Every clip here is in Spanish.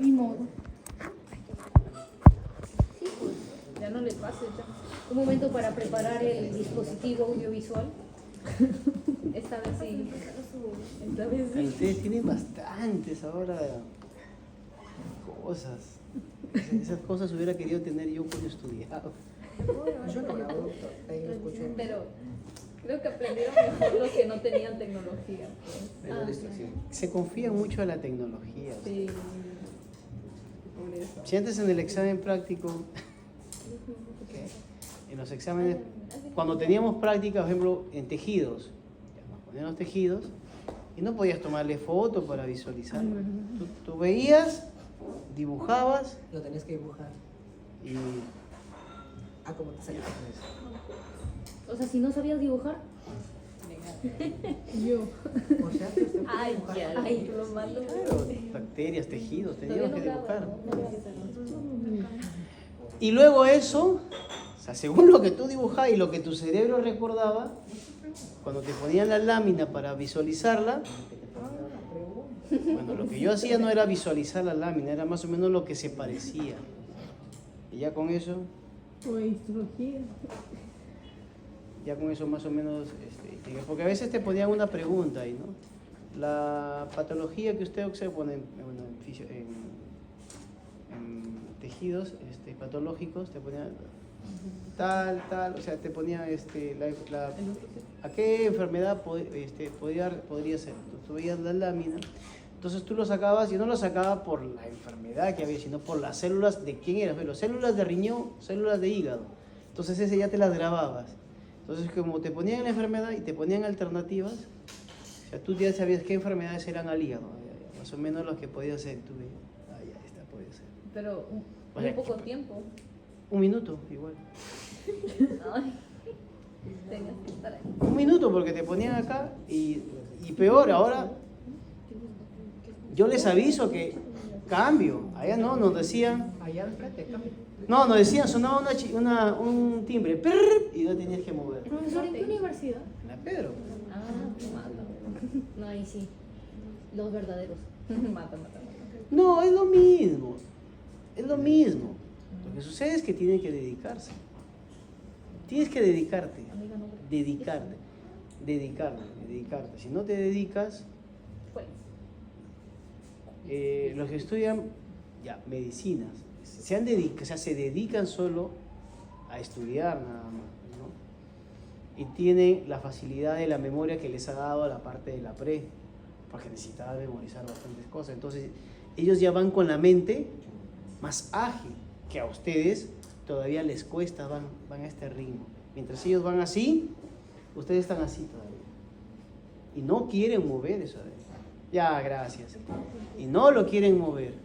Ni modo. Sí, pues, ya no les pase ya. Un momento para preparar el dispositivo audiovisual. Esta vez sí. Esta vez Pero sí. ustedes tienen bastantes ahora cosas. Esas cosas hubiera querido tener yo cuando estudiaba. Yo no la adopto, ahí lo escuché. Pero creo que aprendieron mejor los que no tenían tecnología. Pues. Menos distracción. Se confía mucho en la tecnología. Sí. Por eso. Si antes en el examen práctico, en los exámenes, cuando teníamos práctica, por ejemplo, en tejidos, ya nos ponían los tejidos y no podías tomarle foto para visualizar. Tú veías, dibujabas Lo tenés que dibujar. y Como te salió. O sea, si no sabías dibujar. Yo. O sea, que usted puede Ay, dibujar. ya, ay, lo mando. claro, bacterias, tejidos, teníamos que Todavía dibujar. no grabo, no. Y luego eso, o sea, según lo que tú dibujabas y lo que tu cerebro recordaba, cuando te ponían la lámina para visualizarla, bueno, lo que yo hacía no era visualizar la lámina, era más o menos lo que se parecía. Y ya con eso O histología. ya con eso más o menos, porque a veces te ponían una pregunta ahí, ¿no? La patología que usted observa bueno, en tejidos patológicos, te ponían tal, o sea, te ponían a qué enfermedad podría ser. Tú veías la lámina, entonces tú lo sacabas y no lo sacabas por la enfermedad que había, sino por las células de quién eras, pero células de riñón, células de hígado. Entonces ese ya te las grababas. Entonces como te ponían la enfermedad y te ponían alternativas, o sea, tú ya sabías qué enfermedades eran al hígado, más o menos las que podías ser. Tú veías, ya, esta puede ser. Pero O sea, muy poco tiempo. Un minuto, igual. Ay, tenías que estar ahí. Un minuto porque te ponían acá y peor, ahora yo les aviso que cambio. Allá no, nos decían, Allá al frente, cambio. no, nos decían, sonaba un timbre, prrr, y no tenías que mover. Profesor, ¿en qué universidad? En la Pedro. Ah, qué mata. No, ahí sí. Los verdaderos. Mata. No, es lo mismo. Es lo mismo. Lo que sucede es que tienen que dedicarse. Tienes que dedicarte. Dedicarte. Si no te dedicas, Pues. los que estudian ya medicinas, se dedican solo a estudiar nada más, ¿no? Y tienen la facilidad de la memoria que les ha dado la parte de la pre, porque necesitaban memorizar bastantes cosas. Entonces, ellos ya van con la mente más ágil, que a ustedes todavía les cuesta, van a este ritmo. Mientras ellos van así, ustedes están así todavía. Y no quieren mover eso. Ya, gracias. Y no lo quieren mover.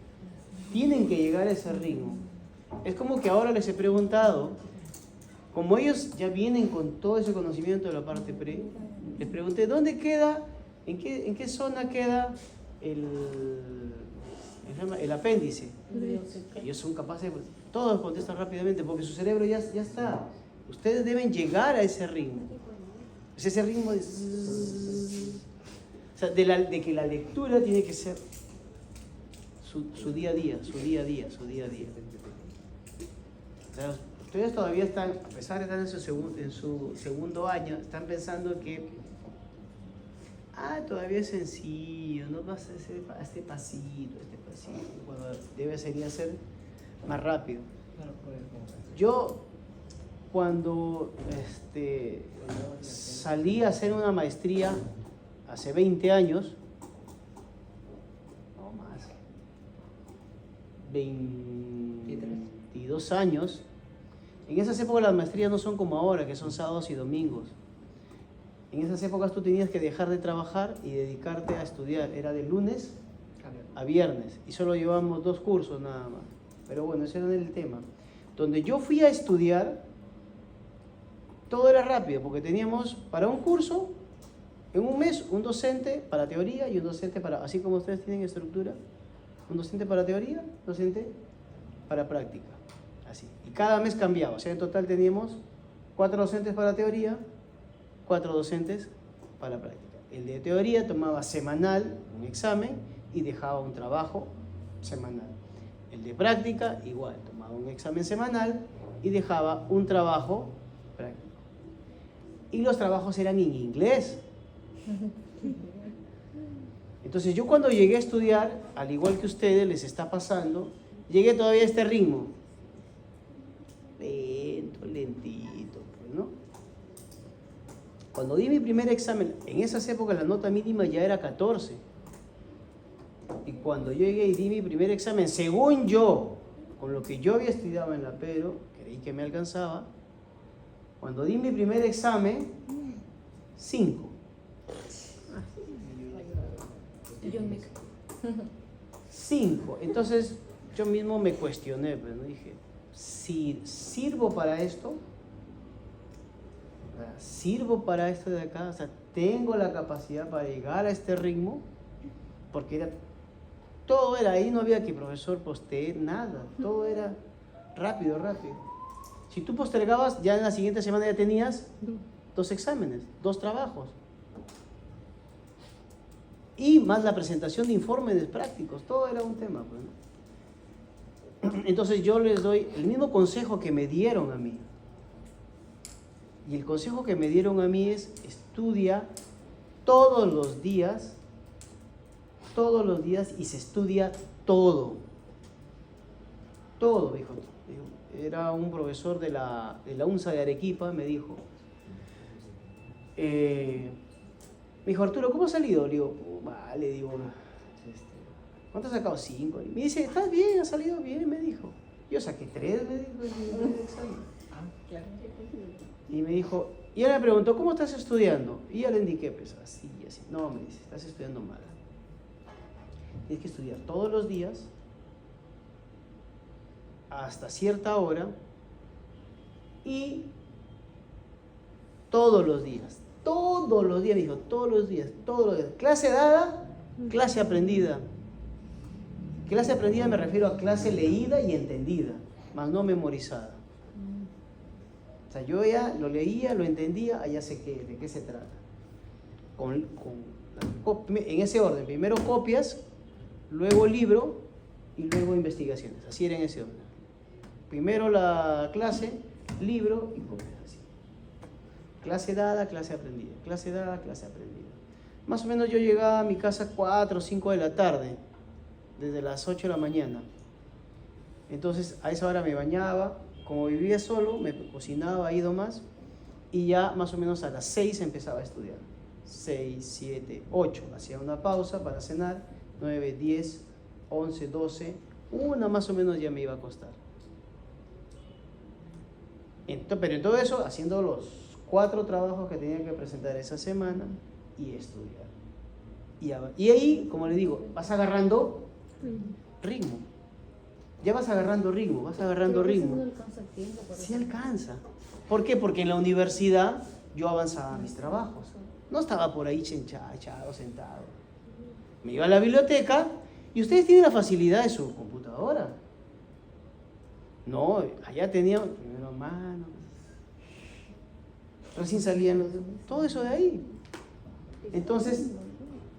Tienen que llegar a ese ritmo. Es como que ahora les he preguntado, como ellos ya vienen con todo ese conocimiento de la parte pre, les pregunté, ¿dónde queda, en qué zona queda el apéndice? Ellos son capaces, todos contestan rápidamente porque su cerebro ya está. Ustedes deben llegar a ese ritmo. Es ese ritmo de... O sea, de que la lectura tiene que ser su día a día. O sea, ustedes todavía están, a pesar de estar en su segundo año, están pensando que todavía es sencillo, no vas a hacer este pasito, cuando debería ser más rápido. Yo, cuando salí a hacer una maestría hace 20 años, no más, 22 años, en esas épocas las maestrías no son como ahora, que son sábados y domingos. En esas épocas tú tenías que dejar de trabajar y dedicarte a estudiar. Era de lunes a viernes y solo llevábamos 2 cursos nada más. Pero bueno, ese era el tema. Donde yo fui a estudiar, todo era rápido porque teníamos para un curso, en un mes, un docente para teoría y un docente para, así como ustedes tienen estructura, un docente para teoría, docente para práctica. Así. Y cada mes cambiaba. O sea, en total teníamos 4 docentes para teoría, 4 docentes para práctica. El de teoría tomaba semanal un examen y dejaba un trabajo semanal. El de práctica, igual, tomaba un examen semanal y dejaba un trabajo práctico. Y los trabajos eran en inglés. Entonces yo cuando llegué a estudiar, al igual que ustedes les está pasando, llegué todavía a este ritmo. Lento, lentito, pues, ¿no? Cuando di mi primer examen, en esas épocas la nota mínima ya era 14. Y cuando yo llegué y di mi primer examen, según yo, con lo que yo había estudiado en la Pedro, creí que me alcanzaba, cuando di mi primer examen, 5. John Wick. 5. Entonces yo mismo me cuestioné, pues, ¿no? Dije, si sirvo para esto, sirvo para esto de acá, o sea, tengo la capacidad para llegar a este ritmo, porque todo era ahí, no había que profesor postee, nada, todo era rápido, rápido. Si tú postergabas, ya en la siguiente semana ya tenías 2 exámenes, 2 trabajos. Y más la presentación de informes prácticos, todo era un tema, pues, ¿no? Entonces yo les doy el mismo consejo que me dieron a mí. Y el consejo que me dieron a mí es: estudia todos los días y se estudia todo. Todo, dijo. Era un profesor de la UNSA de Arequipa, me dijo. Me dijo, Arturo, ¿cómo has salido? Le digo, vale, digo, ¿cuánto has sacado? 5. Y me dice, ¿estás bien? ¿Has salido bien? Me dijo. Yo saqué 3, me dijo, en el examen. Claro. Y me dijo, y él me preguntó, ¿cómo estás estudiando? Y ya le indiqué, pues, así, así. No, me dice, estás estudiando mal. Tienes que estudiar todos los días, hasta cierta hora, y todos los días, me dijo, todos los días. Clase dada, clase aprendida. Clase aprendida me refiero a clase leída y entendida, más no memorizada. O sea, yo ya lo leía, lo entendía, ya sé de qué se trata. En ese orden, primero copias, luego libro y luego investigaciones. Así era en ese orden. Primero la clase, libro y copias. Así. Clase dada, clase aprendida. Clase dada, clase aprendida. Más o menos yo llegaba a mi casa 4 o 5 de la tarde, desde las 8 de la mañana. Entonces a esa hora me bañaba. Como vivía solo, me cocinaba ahí nomás, y ya más o menos a las 6 empezaba a estudiar. 6, 7, 8. Hacía una pausa para cenar. 9, 10, 11, 12. Una más o menos ya me iba a acostar. Pero en todo eso, haciendo los 4 trabajos que tenía que presentar esa semana y estudiar. Y ahí, como le digo, vas agarrando ritmo. Ya vas agarrando ritmo, No alcanza el tiempo para Sí alcanza. ¿Por qué? Porque en la universidad yo avanzaba mis trabajos. No estaba por ahí echado, sentado. Me iba a la biblioteca y ustedes tienen la facilidad de su computadora. No, allá tenían primero mano, recién salían todo eso de ahí. Entonces,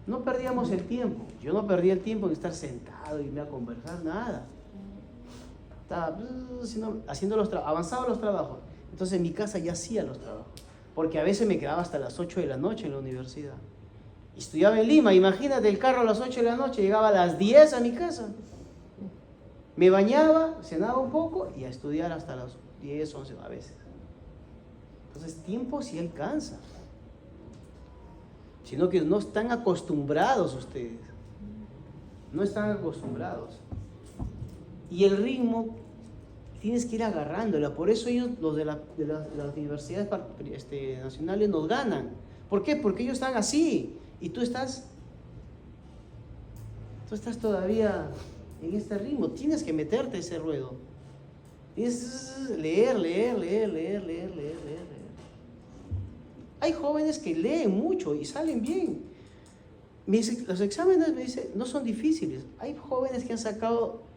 no perdíamos el tiempo. Yo no perdía el tiempo en estar sentado y irme a conversar, nada. Estaba avanzaba los trabajos. Entonces en mi casa ya hacía los trabajos, porque a veces me quedaba hasta las 8 de la noche en la universidad. Estudiaba en Lima, imagínate, el carro a las 8 de la noche, llegaba a las 10 a mi casa. Me bañaba, cenaba un poco y a estudiar hasta las 10, 11 a veces. Entonces tiempo sí alcanza, sino que no están acostumbrados ustedes. No están acostumbrados. Y el ritmo tienes que ir agarrándola. Por eso ellos, los de las universidades nacionales, nos ganan. ¿Por qué? Porque ellos están así. Y tú estás todavía en este ritmo. Tienes que meterte ese ruedo. Tienes que leer. Hay jóvenes que leen mucho y salen bien. Los exámenes, me dice, no son difíciles. Hay jóvenes que han sacado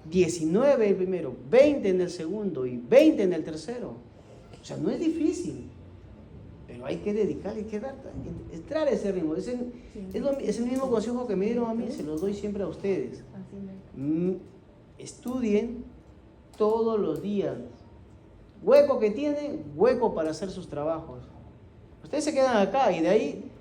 19 el primero, 20 en el segundo y 20 en el tercero. O sea, no es difícil, pero hay que dedicarle, hay que entrar a ese ritmo. Es el mismo consejo que me dieron a mí, se los doy siempre a ustedes. estudien todos los días. Hueco que tienen, hueco para hacer sus trabajos. Ustedes se quedan acá y de ahí,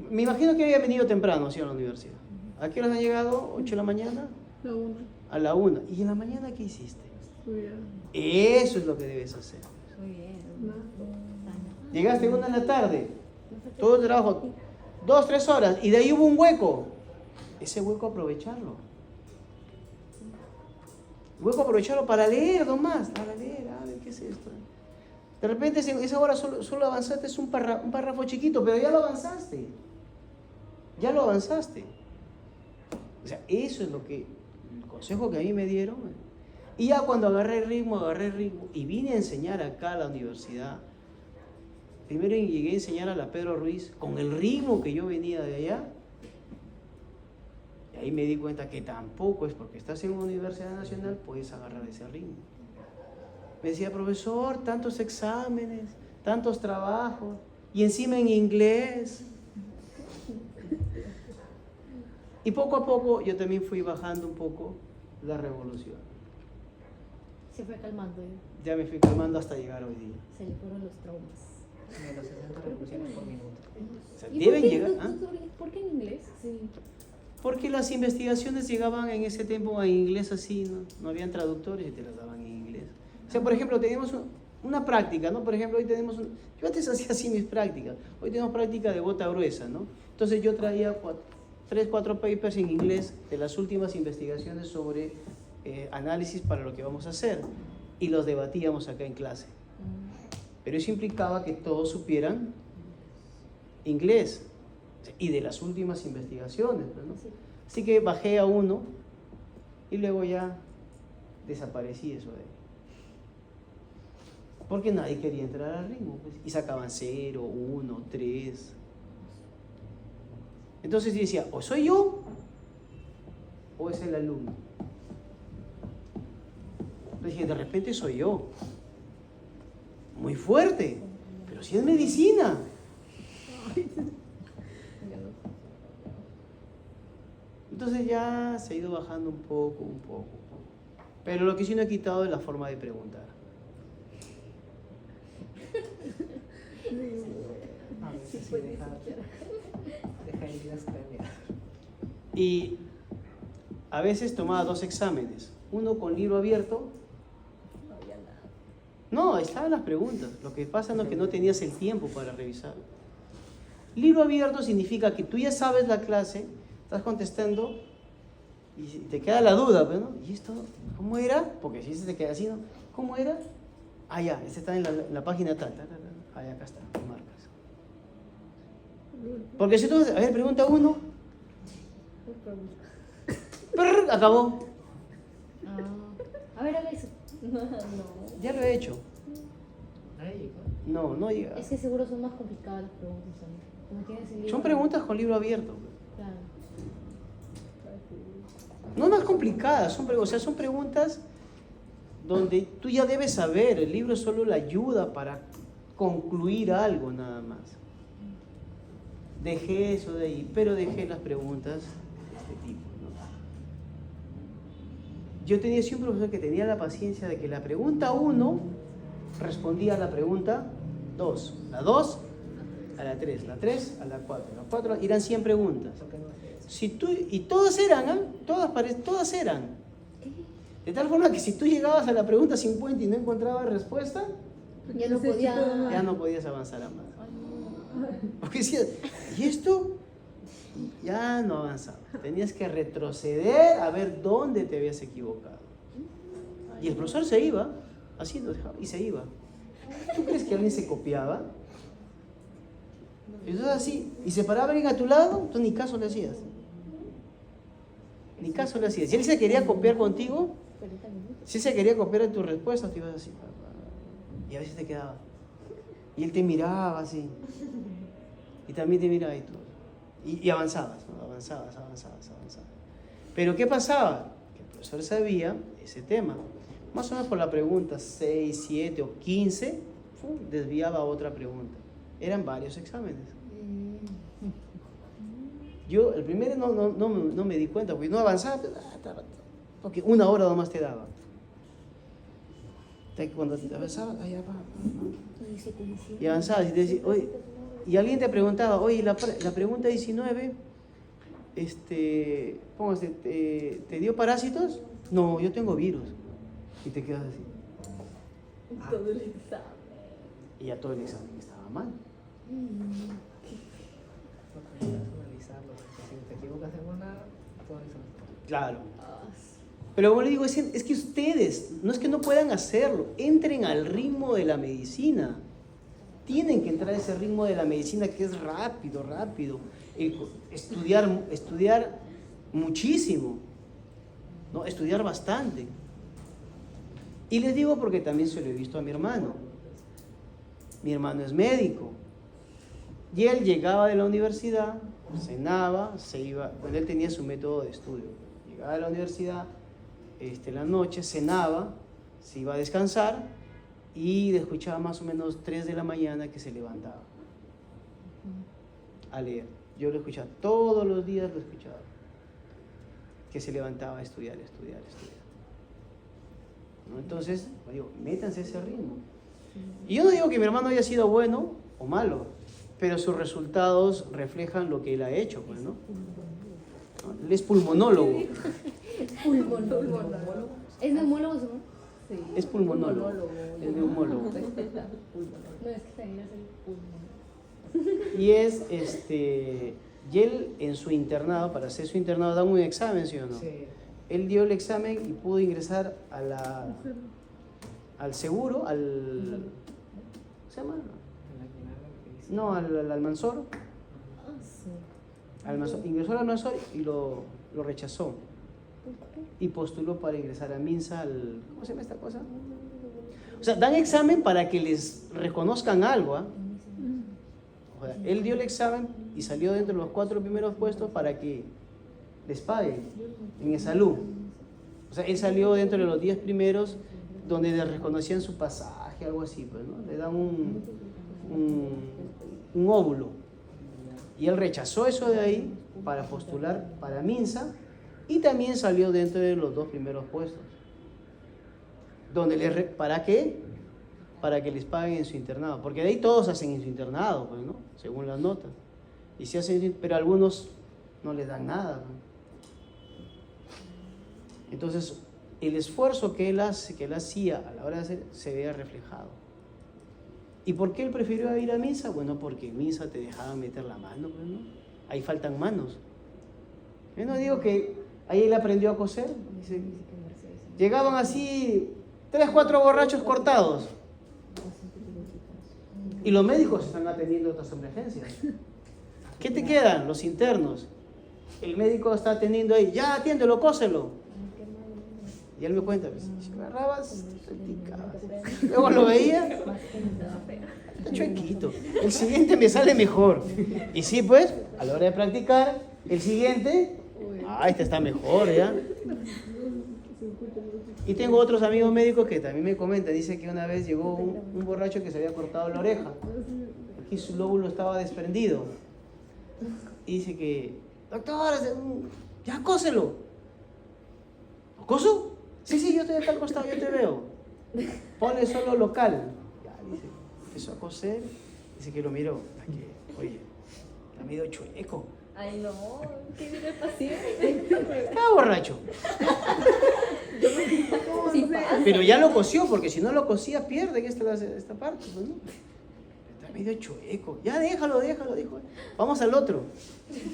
me imagino que había venido temprano, ¿sí? A la universidad. ¿A qué horas han llegado? ¿8 de la mañana? La una. A la 1. ¿Y en la mañana qué hiciste? Estudiar. Eso es lo que debes hacer. Muy bien. Nada. Llegaste 1 de la tarde, todo el trabajo, 2, 3 horas, y de ahí hubo un hueco. Ese hueco aprovecharlo. Hueco aprovecharlo para leer nomás, para leer, a ver qué es esto. De repente esa hora solo avanzaste, es un párrafo chiquito, pero ya lo avanzaste. Ya lo avanzaste. O sea, eso es lo que, el consejo que a mí me dieron. Y ya cuando agarré el ritmo, y vine a enseñar acá a la universidad. Primero llegué a enseñar a la Pedro Ruiz con el ritmo que yo venía de allá. Y ahí me di cuenta que tampoco es porque estás en una universidad nacional puedes agarrar ese ritmo. Me decía, profesor, tantos exámenes, tantos trabajos, y encima en inglés. Y poco a poco yo también fui bajando un poco la revolución. Se fue calmando, ¿eh? Ya me fui calmando hasta llegar hoy día. Se le fueron los traumas. Menos 60 revoluciones por minuto. O sea, ¿Y deben por qué, llegar. ¿por qué en inglés? Sí. Porque las investigaciones llegaban en ese tiempo en inglés así, no habían traductores y te las daban en inglés. O sea, por ejemplo, teníamos una práctica, ¿no? Por ejemplo, hoy tenemos, yo antes hacía así mis prácticas, hoy tenemos práctica de bota gruesa, ¿no? Entonces yo traía 3, 4 papers en inglés de las últimas investigaciones sobre análisis para lo que vamos a hacer y los debatíamos acá en clase. Pero eso implicaba que todos supieran inglés y de las últimas investigaciones, ¿no? Sí. Así que bajé a 1 y luego ya desaparecí eso de ahí. Porque nadie quería entrar al ritmo, pues, y sacaban 0, 1, 3. Entonces yo decía, o soy yo o es el alumno. Entonces dije, de repente soy yo. Muy fuerte, pero si es medicina. Entonces ya se ha ido bajando un poco. Pero lo que sí no he quitado es la forma de preguntar. A veces sí deja heridas craneales. Y a veces tomaba 2 exámenes, uno con libro abierto. No había nada. No, estaban las preguntas. Lo que pasa es que no tenías el tiempo para revisar. Libro abierto significa que tú ya sabes la clase, estás contestando y te queda la duda, ¿no? ¿Y esto cómo era? Porque si se te queda así, ¿no? ¿Cómo era? Ah, ya, este está en la página tal. Ah, ya, acá está, marcas. Porque si tú, a ver, pregunta 1, acabó. A ver, haga eso. No. Ya lo he hecho. Ahí, No llega. Es que seguro son más complicadas las preguntas también. Como tienes el libro. Son preguntas con libro abierto. Claro. No más complicadas, son preguntas donde tú ya debes saber, el libro solo le ayuda para concluir algo nada más. Dejé eso de ahí, pero dejé las preguntas de este tipo, ¿no? Yo tenía sí un profesor que tenía la paciencia de que la pregunta 1 respondía a la pregunta 2, la 2 a la 3, la 3 a la 4, la 4 eran 100 preguntas. ¿por qué no hace eso? Si tú, y todas eran, todas eran. De tal forma que si tú llegabas a la pregunta 50 y no encontrabas respuesta, Ya no podía. ya no podías avanzar a más. Porque decías, ¿y esto? Ya no avanzaba. Tenías que retroceder a ver dónde te habías equivocado. Y el profesor se iba, así lo dejaba, y se iba. ¿Tú crees que alguien se copiaba? Entonces así, y se paraba alguien a tu lado, tú ni caso le hacías. Ni caso le hacías. Si él se quería copiar contigo, 40 minutos. si él se quería copiar en tus respuestas, te ibas así. Y a veces te quedaba. Y él te miraba así. Y también te miraba y tú. Y avanzabas, ¿no? Avanzabas. Pero ¿qué pasaba? Que el profesor sabía ese tema. Más o menos por la pregunta 6, 7 o 15, desviaba a otra pregunta. Eran varios exámenes. Yo el primero no me di cuenta, porque no avanzaba, porque 1 hora nomás te daba. Cuando te avanzabas, y avanzabas y te decía, oye, y alguien te preguntaba, oye, la pregunta 19, póngase, ¿te dio parásitos? No, yo tengo virus. Y te quedas así. Todo el examen. Y ya todo el examen estaba mal. Analizarlo, si te equivocas en una, todo eso. Claro. Pero como le digo, es que ustedes, no es que no puedan hacerlo, entren al ritmo de la medicina. Tienen que entrar a ese ritmo de la medicina que es rápido, rápido. Estudiar muchísimo, ¿no? Estudiar bastante. Y les digo porque también se lo he visto a mi hermano. Mi hermano es médico. Y él llegaba de la universidad, cenaba, se iba, bueno, él tenía su método de estudio. Llegaba de la universidad, la noche, cenaba, se iba a descansar y le escuchaba más o menos 3 de la mañana que se levantaba a leer. Yo lo escuchaba, todos los días lo escuchaba, que se levantaba a estudiar. ¿No? Entonces, digo, métanse a ese ritmo. Y yo no digo que mi hermano haya sido bueno o malo, pero sus resultados reflejan lo que él ha hecho, pues, ¿no? Él es pulmonólogo. Pulmonólogo. ¿Es neumólogo, no? Sí. Es pulmonólogo. Es neumólogo. No, es que también es el pulmón. Y y él en su internado, para hacer su internado, da un examen, ¿sí o no? Sí. Él dio el examen y pudo ingresar al seguro, ¿cómo se llama? No, al Almanzor. Ingresó al Almanzor y lo rechazó. Y postuló para ingresar a Minsa, ¿cómo se llama esta cosa? O sea, dan examen para que les reconozcan algo, ¿ah? O sea, él dio el examen y salió dentro de los 4 primeros puestos para que les paguen en salud. O sea, él salió dentro de los 10 primeros donde le reconocían su pasaje, algo así, pues, ¿no? Le dan un óvulo. Y él rechazó eso de ahí para postular para Minsa y también salió dentro de los 2 primeros puestos. ¿Para qué? Para que les paguen en su internado. Porque de ahí todos hacen en su internado, pues, ¿no? Según las notas. Y se hacen, pero algunos no les dan nada, ¿no? Entonces, el esfuerzo que él hacía a la hora de hacer, se veía reflejado. ¿Y por qué él prefirió ir a Minsa? Bueno, porque en Minsa te dejaban meter la mano, pues, ¿no? Ahí faltan manos. Yo no digo que ahí él aprendió a coser. Dice, llegaban así 3, 4 borrachos cortados. Y los médicos están atendiendo otras emergencias. ¿Qué te quedan? Los internos. El médico está atendiendo ahí. Ya, atiéndelo, cóselo. Y él me cuenta, pues, si agarrabas, te picabas. Luego lo veía, está chuequito. El siguiente me sale mejor. Y sí, pues, a la hora de practicar, el siguiente, este está mejor, ¿ya? Y tengo otros amigos médicos que también me comentan. Dice que una vez llegó un borracho que se había cortado la oreja. Aquí su lóbulo estaba desprendido. Y dice que, doctor, ya cóselo. ¿Lo coso? Sí, yo estoy acá al costado, yo te veo. Ponle solo local. Ya, dice, empezó a coser. Dice que lo miró. Oye, está medio chueco. Ay, no, qué bien el paciente. Estaba borracho. Sí pasa. Pero ya lo cosió, porque si no lo cosía, pierden esta parte, pues, ¿no? Está medio chueco. Ya déjalo, dijo. Vamos al otro.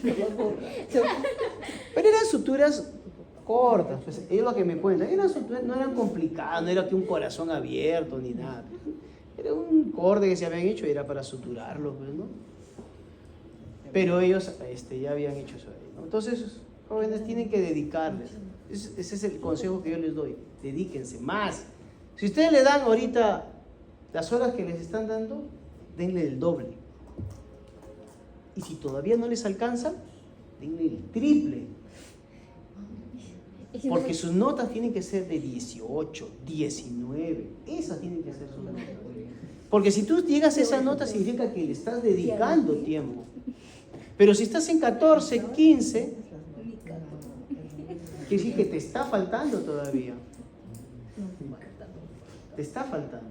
Pero eran suturas cortas, pues, es lo que me cuentan. No eran complicadas, no era que un corazón abierto ni nada. Era un corte que se habían hecho y era para suturarlo, pues, ¿no? Pero ellos ya habían hecho eso ahí, ¿no? Entonces, jóvenes, tienen que dedicarles. Ese es el consejo que yo les doy. Dedíquense más. Si ustedes le dan ahorita las horas que les están dando, denle el doble. Y si todavía no les alcanza, denle el triple. Porque sus notas tienen que ser de 18, 19. Esas tienen que ser sus notas. Porque si tú llegas a esa nota, significa que le estás dedicando tiempo. Pero si estás en 14, 15, Quiere decir que te está faltando todavía. No, falta. Te está faltando.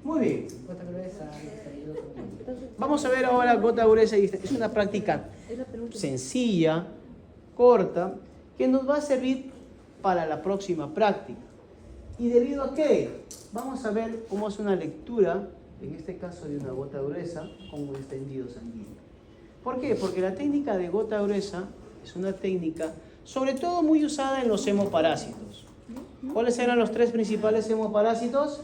Muy bien. Gota gruesa, extendido sanguíneo. Vamos a ver ahora gota gruesa y es una práctica Es la penúltima. sencilla, corta, que nos va a servir para la próxima práctica. ¿Y debido a qué? Vamos a ver cómo es una lectura, en este caso de una gota gruesa, con un extendido sanguíneo. ¿Por qué? Porque la técnica de gota gruesa es una técnica, sobre todo muy usada en los hemoparásitos. ¿Cuáles eran los tres principales hemoparásitos?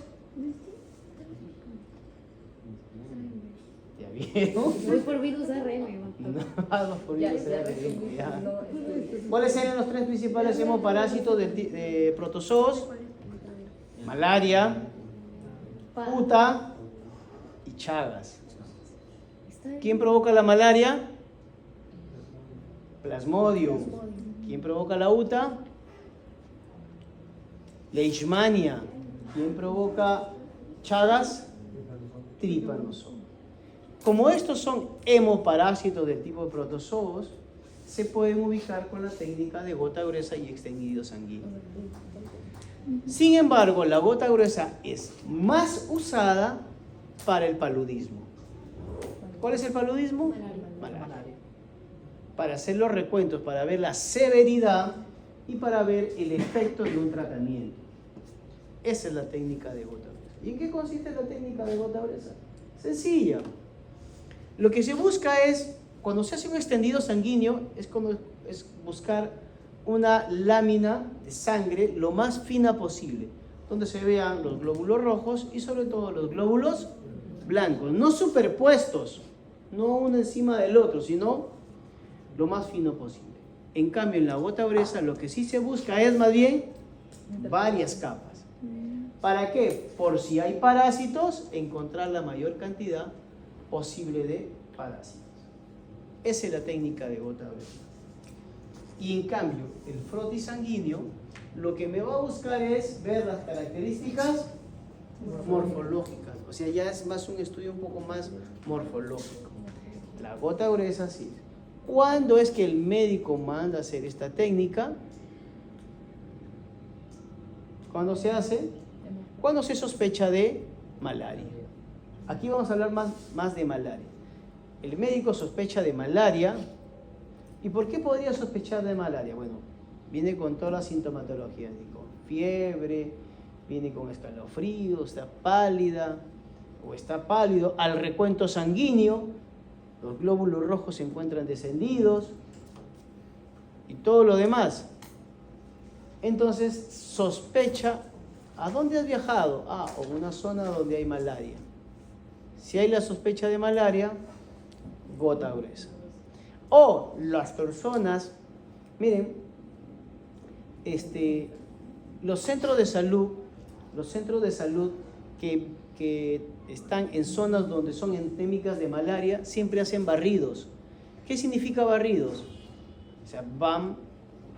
¿Ya vieron? Voy por virus ARN. No, vamos por Ya, virus ya ARN, respondí. ya. No, ¿Cuáles eran los tres principales hemoparásitos de protozoos? Malaria, UTA y Chagas. ¿Quién provoca la malaria? Plasmodium. ¿Quién provoca la UTA? Leishmania. ¿Quién provoca Chagas? Trypanosoma. Como estos son hemoparásitos del tipo de protozoos, se pueden ubicar con la técnica de gota gruesa y extendido sanguíneo. Sin embargo, la gota gruesa es más usada para el paludismo. ¿Cuál es el paludismo? Malaria. Para hacer los recuentos, para ver la severidad y para ver el efecto de un tratamiento. Esa es la técnica de gota gruesa. ¿Y en qué consiste la técnica de gota gruesa? Sencilla. Lo que se busca es, cuando se hace un extendido sanguíneo, es buscar una lámina de sangre lo más fina posible, donde se vean los glóbulos rojos y sobre todo los glóbulos blancos, no superpuestos, no uno encima del otro, sino lo más fino posible. En cambio, en la gota gruesa lo que sí se busca es más bien varias capas. ¿Para qué? Por si hay parásitos, encontrar la mayor cantidad posible de parásitos. Esa es la técnica de gota gruesa. Y en cambio, el frotis sanguíneo, lo que me va a buscar es ver las características morfológicas. O sea, ya es más un estudio un poco más morfológico. La gota gruesa sí. ¿Cuándo es que el médico manda hacer esta técnica? ¿Cuándo se hace? Cuando se sospecha de malaria. Aquí vamos a hablar más de malaria. El médico sospecha de malaria. ¿Y por qué podría sospechar de malaria? Bueno, viene con todas las sintomatologías, con fiebre, viene con escalofrío, está pálida o está pálido, al recuento sanguíneo, los glóbulos rojos se encuentran descendidos y todo lo demás. Entonces sospecha, ¿a dónde has viajado? Ah, a una zona donde hay malaria. Si hay la sospecha de malaria, gota gruesa. O las personas, miren, los centros de salud que están en zonas donde son endémicas de malaria, siempre hacen barridos. ¿Qué significa barridos? O sea, van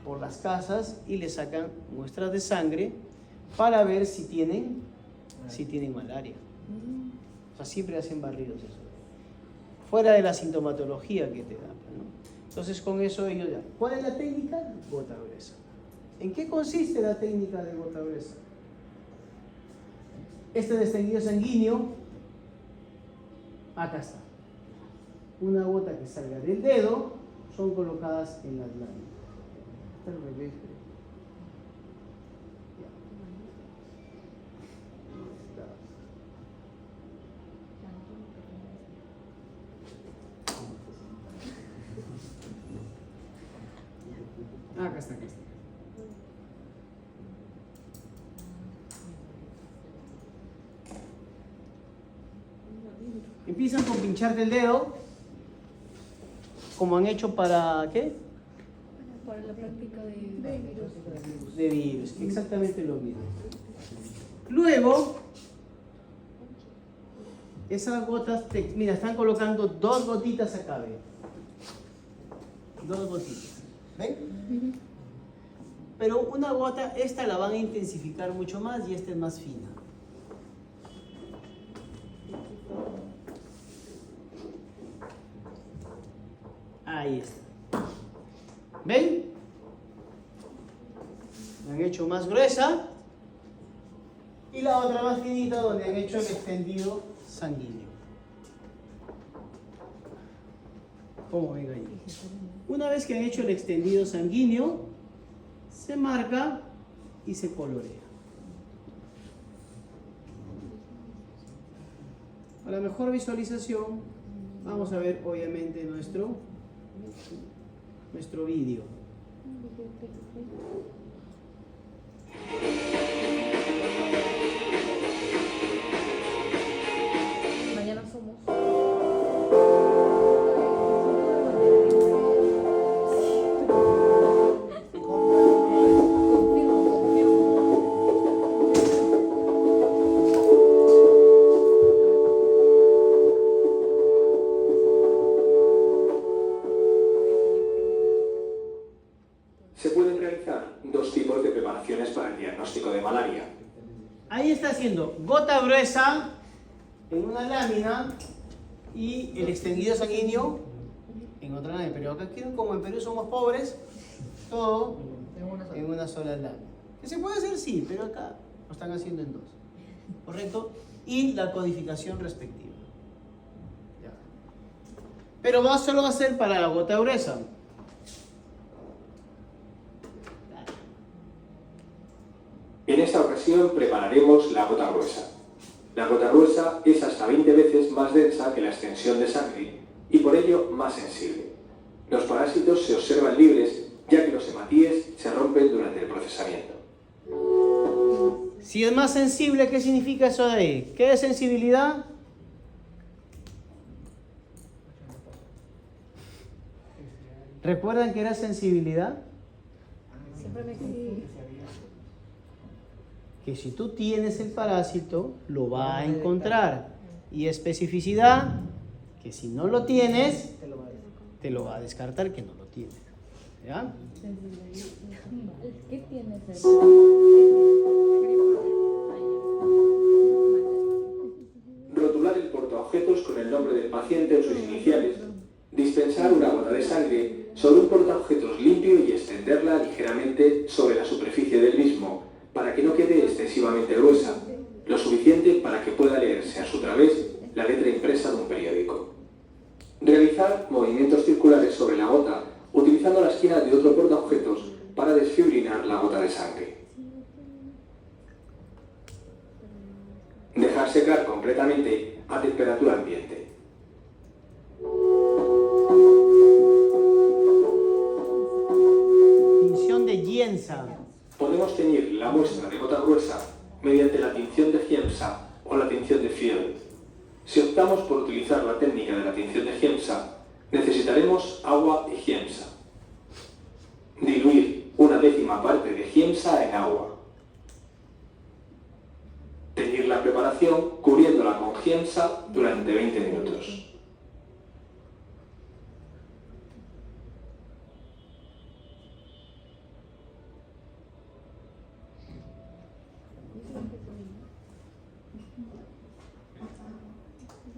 por las casas y le sacan muestras de sangre para ver si tienen malaria. O sea, siempre hacen barridos eso. Fuera de la sintomatología que te da, ¿no? Entonces con eso ellos ya. ¿Cuál es la técnica? Gota gruesa. ¿En qué consiste la técnica de gota gruesa? Este extendido sanguíneo, acá está. Una gota que salga del dedo, son colocadas en las láminas. Está al revés, creo. Acá está. Empiezan con pincharte el dedo, como han hecho para, ¿qué? Para la práctica de virus. De virus, exactamente lo mismo. Luego, esas gotas, mira, están colocando 2 gotitas acá, ¿ven? 2 gotitas, ¿ven? Pero una gota, esta la van a intensificar mucho más y esta es más fina. Ahí está. ¿Ven? la han hecho más gruesa, y la otra más finita donde han hecho el extendido sanguíneo. ¿Cómo ven ahí? Una vez que han hecho el extendido sanguíneo, se marca y se colorea. Para mejor visualización, vamos a ver obviamente nuestro vídeo. Mañana somos. Se pueden realizar dos tipos de preparaciones para el diagnóstico de malaria. Ahí está haciendo gota gruesa en una lámina y el extendido sanguíneo en otra lámina. Pero acá, como en Perú somos pobres, todo en una sola lámina. Que se puede hacer, sí, pero acá lo están haciendo en dos. ¿Correcto? Y la codificación respectiva. Ya. Pero solo va a ser para la gota gruesa. En esta ocasión prepararemos la gota gruesa. La gota gruesa es hasta 20 veces más densa que la extensión de sangre y por ello más sensible. Los parásitos se observan libres ya que los hematíes se rompen durante el procesamiento. Si es más sensible, ¿qué significa eso de ahí? ¿Qué es sensibilidad? ¿Recuerdan qué era sensibilidad? Siempre me confundí. Que si tú tienes el parásito, lo va a encontrar. Y especificidad, que si no lo tienes, te lo va a descartar que no lo tienes. ¿Ya? ¿Qué tienes? Rotular el portaobjetos con el nombre del paciente o sus iniciales. Dispensar una gota de sangre sobre un portaobjetos limpio y extenderla ligeramente sobre la superficie del mismo, para que no quede excesivamente gruesa, lo suficiente para que pueda leerse a su través la letra impresa de un periódico. Realizar movimientos circulares sobre la gota, utilizando la esquina de otro portaobjetos para desfibrilar la gota de sangre. Dejar secar completamente a temperatura ambiente. Tinción de Giemsa. Podemos teñir la muestra de gota gruesa mediante la tinción de Giemsa o la tinción de Field. Si optamos por utilizar la técnica de la tinción de Giemsa, necesitaremos agua y Giemsa. Diluir 1/10 parte de Giemsa en agua. Teñir la preparación cubriéndola con Giemsa durante 20 minutos.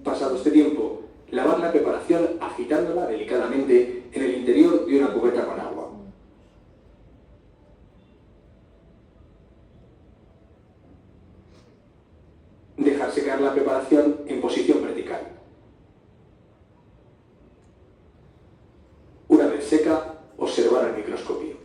Pasado este tiempo, lavar la preparación agitándola delicadamente en el interior de una cubeta con agua. Dejar secar la preparación en posición vertical. Una vez seca, observar al microscopio.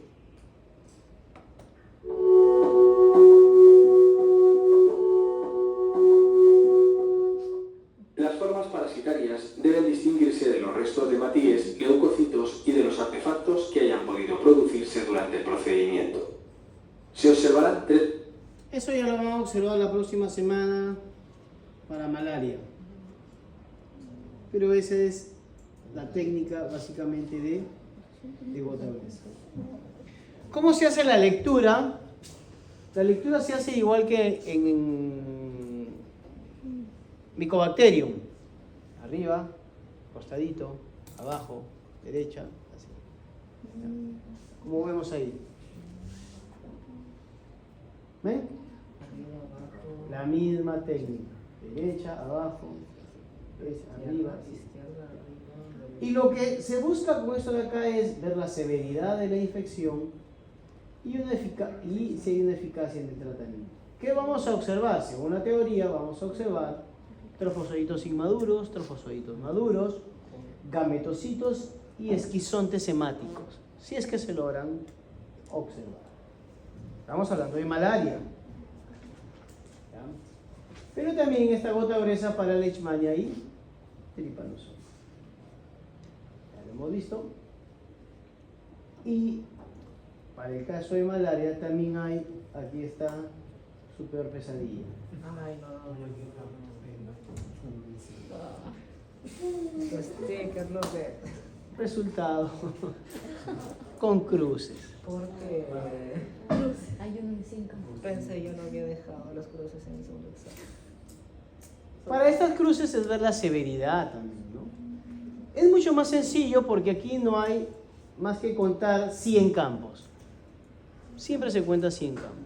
Las formas parasitarias deben distinguirse de los restos de hematíes, leucocitos y de los artefactos que hayan podido producirse durante el procedimiento. Se observarán tres... Eso ya lo vamos a observar la próxima semana para malaria. Pero esa es la técnica básicamente de gota gruesa. ¿Cómo se hace la lectura? La lectura se hace igual que en Mycobacterium. Arriba, costadito, abajo, derecha, así. Como vemos ahí. ¿Ven? La misma técnica. Derecha, abajo, arriba. Y lo que se busca con esto de acá es ver la severidad de la infección y si hay una eficacia en el tratamiento. ¿Qué vamos a observar? Según la teoría, vamos a observar trofosoditos inmaduros, trofosoditos maduros, gametocitos y esquizontes hemáticos, si es que se logran observar. Estamos hablando de malaria. ¿Ya? Pero también esta gota gruesa para leishmania y trypanosoma. Ya lo hemos visto. Y para el caso de malaria también hay, aquí está su peor pesadilla. Ay, no, yo quiero. Los stickers, los de. Resultado con cruces. Porque Hay uno en 5. pensé yo no había dejado los cruces en el segundo examen. Para estas cruces es ver la severidad también, ¿no? Es mucho más sencillo porque aquí no hay más que contar 100 campos. Siempre se cuenta 100 campos.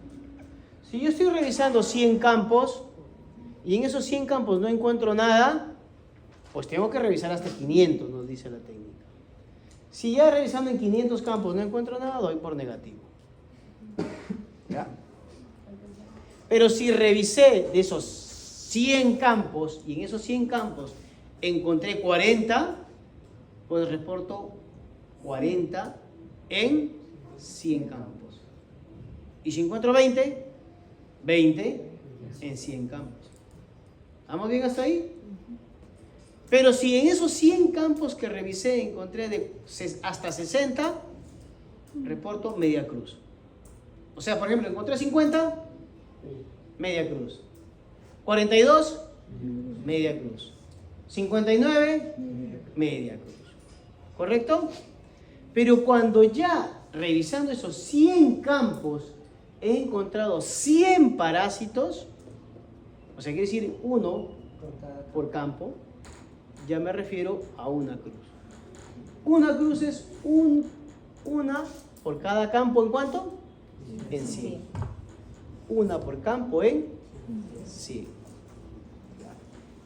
Si yo estoy revisando 100 campos y en esos 100 campos no encuentro nada, pues tengo que revisar hasta 500, nos dice la técnica. Si ya revisando en 500 campos no encuentro nada, doy por negativo. ¿Ya? Pero si revisé de esos 100 campos y en esos 100 campos encontré 40, pues reporto 40 en 100 campos. Y si encuentro 20, 20 en 100 campos. ¿Estamos bien hasta ahí? Pero si en esos 100 campos que revisé encontré hasta 60, reporto media cruz. O sea, por ejemplo, encontré 50, media cruz. 42, media cruz. 59, media cruz. ¿Correcto? Pero cuando ya revisando esos 100 campos he encontrado 100 parásitos, o sea, quiere decir uno por campo, ya me refiero a una cruz. Una cruz es una por cada campo, ¿en cuánto? En 100. Una por campo en 100.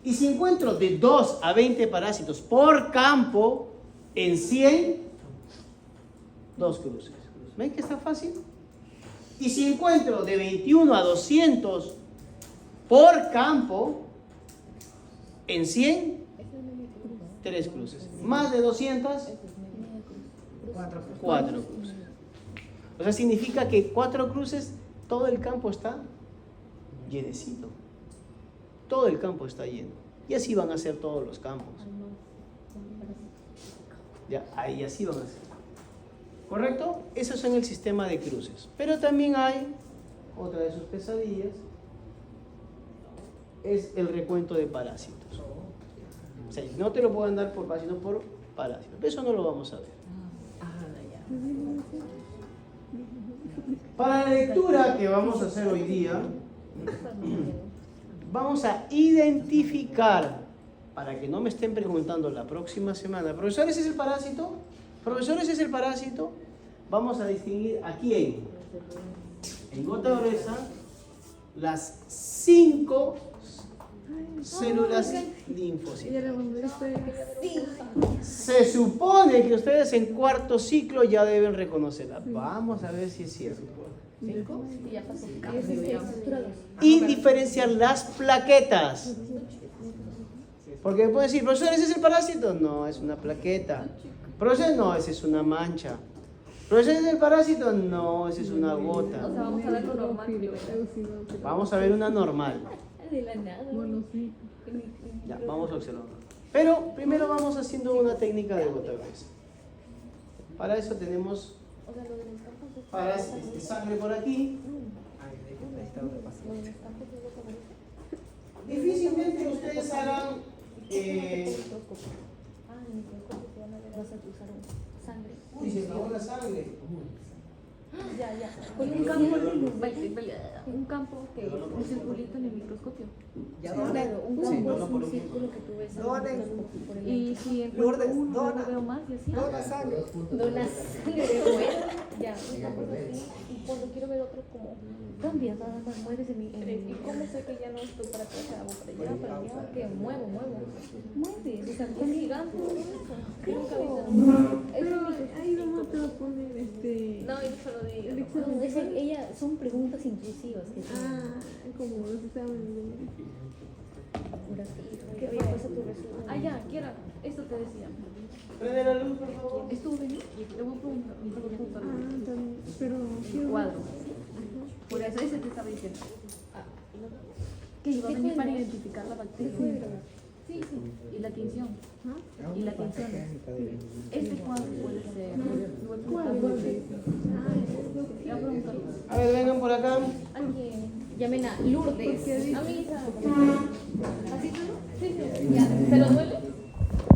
Y si encuentro de 2 a 20 parásitos por campo en 100, 2 cruces. ¿Ven que está fácil? Y si encuentro de 21 a 200 por campo en 100, 3 cruces. Más de 200, 4 cruces. O sea, significa que 4 cruces, todo el campo está llenecito. Todo el campo está lleno. Y así van a ser todos los campos. Ya, ahí así van a ser. ¿Correcto? Eso es en el sistema de cruces. Pero también hay otra de sus pesadillas. Es el recuento de parásitos. O sea, no te lo pueden dar por parásito, sino por parásito. Pero eso no lo vamos a ver. Para la lectura que vamos a hacer hoy día, vamos a identificar, para que no me estén preguntando la próxima semana, profesor, ¿ese es el parásito? Profesor, ¿ese es el parásito? Vamos a distinguir aquí en gota gruesa las 5 células linfocitas. Se supone que ustedes en cuarto ciclo ya deben reconocerla. Vamos a ver si es cierto. Y diferenciar las plaquetas. Porque me pueden decir, profesor, ¿ese es el parásito? No, es una plaqueta. Profesor, no, esa es una mancha. Profesor, ¿ese es el parásito? No, esa es una gota. O sea, vamos a ver lo normal. Vamos a ver una normal. De la nada. Bueno, sí. Ya, vamos a observar. Pero primero vamos haciendo una técnica de gota gruesa. Para eso tenemos O sea, lo de los campos es... para sangre por aquí. Lo de los campos es gota gruesa. Difícilmente ustedes hagan En el microscopio te van a ver, vas a usar sangre. dice, ahora sangre. Ya. Con un campo que es un circulito en el microscopio. Claro, un campo es un círculo que tú ves en el microscopio por el y si encuentro uno, luego veo más y así. Dona sangre de bueno. Ya, una cosa así. Y cuando quiero ver otro como cambia nada más, mueves ¿y cómo sé que ya no estoy para atrás, hago para allá, que mueves, o sea, es gigante, Pero ahí vamos a poner no, yo solo digo, el examen. Ella, son preguntas intrusivas que Como los exámenes de... ¿qué pasa tu resumen? Ah, ya, Kiara, esto te decía. Prende la luz, por favor. Estuvo bien, le voy a preguntar. también, pero... Cuadro. Por eso ese te estaba diciendo. Que iba a venir para identificar la bacteria. Sí, y la tinción. Y la tinción. Este cuadro puede ser. A ver, vengan por acá. Llamen a Lourdes. A mí, ¿así tú? Sí, ya. ¿Pero duele?